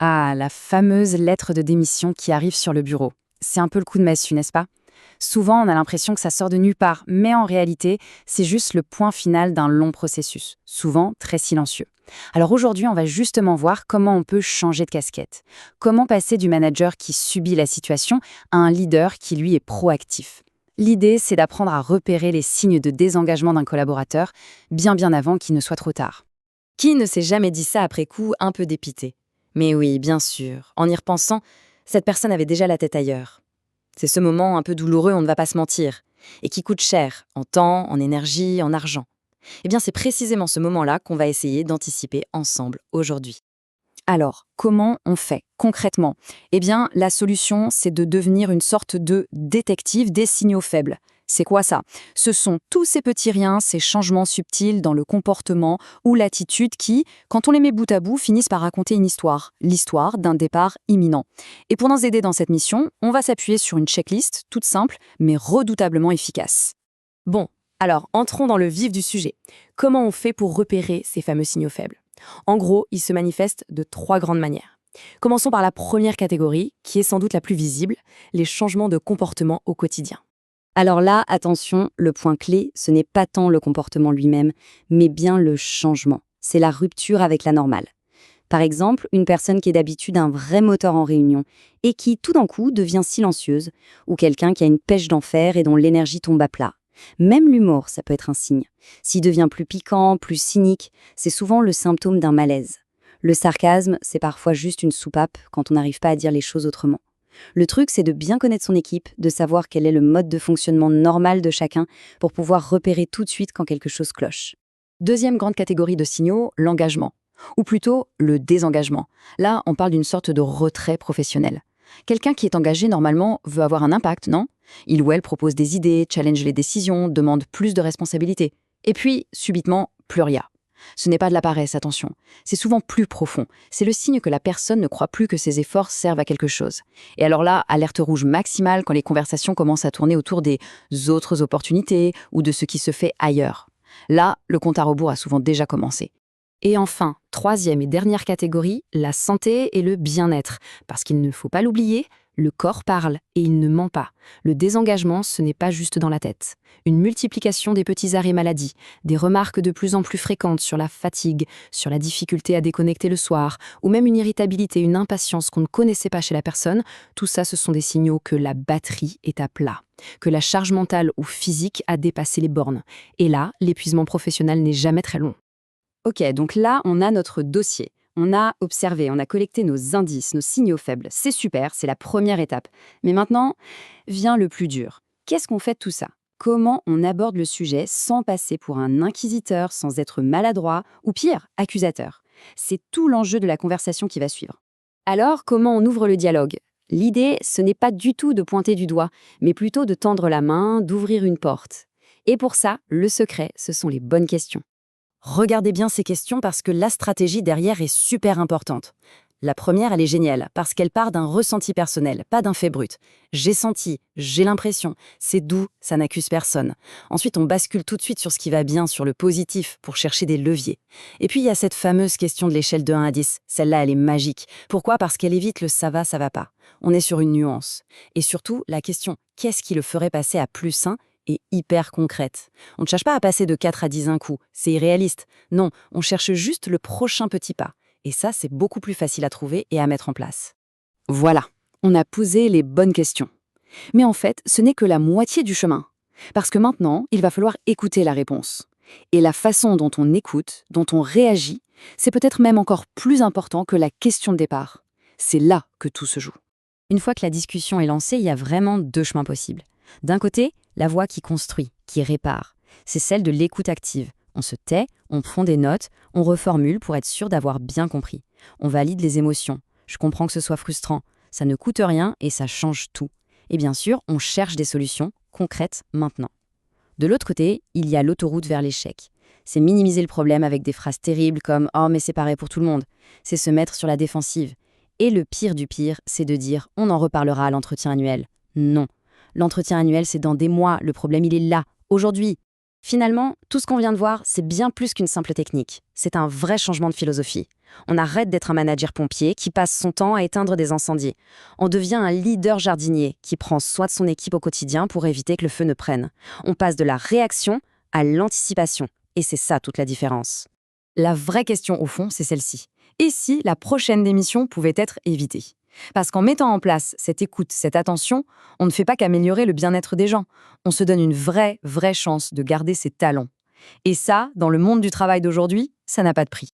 Ah, la fameuse lettre de démission qui arrive sur le bureau. C'est un peu le coup de massue, n'est-ce pas? Souvent, on a l'impression que ça sort de nulle part, mais en réalité, c'est juste le point final d'un long processus, souvent très silencieux. Alors aujourd'hui, on va justement voir comment on peut changer de casquette. Comment passer du manager qui subit la situation à un leader qui, lui, est proactif. L'idée, c'est d'apprendre à repérer les signes de désengagement d'un collaborateur bien avant qu'il ne soit trop tard. Qui ne s'est jamais dit ça après coup, un peu dépité? Mais oui, bien sûr. En y repensant, cette personne avait déjà la tête ailleurs. C'est ce moment un peu douloureux, on ne va pas se mentir, et qui coûte cher, en temps, en énergie, en argent. Eh bien, c'est précisément ce moment-là qu'on va essayer d'anticiper ensemble aujourd'hui. Alors, comment on fait concrètement? Eh bien, la solution, c'est de devenir une sorte de détective des signaux faibles. C'est quoi ça? Ce sont tous ces petits riens, ces changements subtils dans le comportement ou l'attitude qui, quand on les met bout à bout, finissent par raconter une histoire, l'histoire d'un départ imminent. Et pour nous aider dans cette mission, on va s'appuyer sur une checklist toute simple, mais redoutablement efficace. Bon, alors entrons dans le vif du sujet. Comment on fait pour repérer ces fameux signaux faibles? En gros, ils se manifestent de trois grandes manières. Commençons par la première catégorie, qui est sans doute la plus visible, les changements de comportement au quotidien. Alors là, attention, le point clé, ce n'est pas tant le comportement lui-même, mais bien le changement. C'est la rupture avec la normale. Par exemple, une personne qui est d'habitude un vrai moteur en réunion et qui, tout d'un coup, devient silencieuse, ou quelqu'un qui a une pêche d'enfer et dont l'énergie tombe à plat. Même l'humour, ça peut être un signe. S'il devient plus piquant, plus cynique, c'est souvent le symptôme d'un malaise. Le sarcasme, c'est parfois juste une soupape quand on n'arrive pas à dire les choses autrement. Le truc, c'est de bien connaître son équipe, de savoir quel est le mode de fonctionnement normal de chacun pour pouvoir repérer tout de suite quand quelque chose cloche. Deuxième grande catégorie de signaux, l'engagement. Ou plutôt le désengagement. Là, on parle d'une sorte de retrait professionnel. Quelqu'un qui est engagé, normalement, veut avoir un impact, non? Il ou elle propose des idées, challenge les décisions, demande plus de responsabilités. Et puis, subitement, plus rien. Ce n'est pas de la paresse, attention. C'est souvent plus profond. C'est le signe que la personne ne croit plus que ses efforts servent à quelque chose. Et alors là, alerte rouge maximale quand les conversations commencent à tourner autour des autres opportunités ou de ce qui se fait ailleurs. Là, le compte à rebours a souvent déjà commencé. Et enfin, troisième et dernière catégorie, la santé et le bien-être. Parce qu'il ne faut pas l'oublier, le corps parle et il ne ment pas. Le désengagement, ce n'est pas juste dans la tête. Une multiplication des petits arrêts maladie, des remarques de plus en plus fréquentes sur la fatigue, sur la difficulté à déconnecter le soir, ou même une irritabilité, une impatience qu'on ne connaissait pas chez la personne, tout ça, ce sont des signaux que la batterie est à plat, que la charge mentale ou physique a dépassé les bornes. Et là, l'épuisement professionnel n'est jamais très long. Ok, donc là, on a notre dossier. On a observé, on a collecté nos indices, nos signaux faibles. C'est super, c'est la première étape. Mais maintenant, vient le plus dur. Qu'est-ce qu'on fait de tout ça? Comment on aborde le sujet sans passer pour un inquisiteur, sans être maladroit, ou pire, accusateur? C'est tout l'enjeu de la conversation qui va suivre. Alors, comment on ouvre le dialogue? L'idée, ce n'est pas du tout de pointer du doigt, mais plutôt de tendre la main, d'ouvrir une porte. Et pour ça, le secret, ce sont les bonnes questions. Regardez bien ces questions parce que la stratégie derrière est super importante. La première, elle est géniale parce qu'elle part d'un ressenti personnel, pas d'un fait brut. J'ai senti, j'ai l'impression, c'est doux, ça n'accuse personne. Ensuite, on bascule tout de suite sur ce qui va bien, sur le positif, pour chercher des leviers. Et puis, il y a cette fameuse question de l'échelle de 1 à 10. Celle-là, elle est magique. Pourquoi? Parce qu'elle évite le ça va pas. On est sur une nuance. Et surtout, la question qu'est-ce qui le ferait passer à +1 est hyper concrète. On ne cherche pas à passer de 4 à 10 un coup, c'est irréaliste. Non, on cherche juste le prochain petit pas. Et ça, c'est beaucoup plus facile à trouver et à mettre en place. Voilà, on a posé les bonnes questions. Mais en fait, ce n'est que la moitié du chemin. Parce que maintenant, il va falloir écouter la réponse. Et la façon dont on écoute, dont on réagit, c'est peut-être même encore plus important que la question de départ. C'est là que tout se joue. Une fois que la discussion est lancée, il y a vraiment deux chemins possibles. D'un côté, la voix qui construit, qui répare. C'est celle de l'écoute active. On se tait, on prend des notes, on reformule pour être sûr d'avoir bien compris. On valide les émotions. Je comprends que ce soit frustrant. Ça ne coûte rien et ça change tout. Et bien sûr, on cherche des solutions concrètes maintenant. De l'autre côté, il y a l'autoroute vers l'échec. C'est minimiser le problème avec des phrases terribles comme « Oh, mais c'est pareil pour tout le monde ». C'est se mettre sur la défensive. Et le pire du pire, c'est de dire « On en reparlera à l'entretien annuel ». Non. L'entretien annuel, c'est dans des mois. Le problème, il est là, aujourd'hui. Finalement, tout ce qu'on vient de voir, c'est bien plus qu'une simple technique. C'est un vrai changement de philosophie. On arrête d'être un manager pompier qui passe son temps à éteindre des incendies. On devient un leader jardinier qui prend soin de son équipe au quotidien pour éviter que le feu ne prenne. On passe de la réaction à l'anticipation. Et c'est ça toute la différence. La vraie question au fond, c'est celle-ci. Et si la prochaine démission pouvait être évitée? Parce qu'en mettant en place cette écoute, cette attention, on ne fait pas qu'améliorer le bien-être des gens. On se donne une vraie chance de garder ses talents. Et ça, dans le monde du travail d'aujourd'hui, ça n'a pas de prix.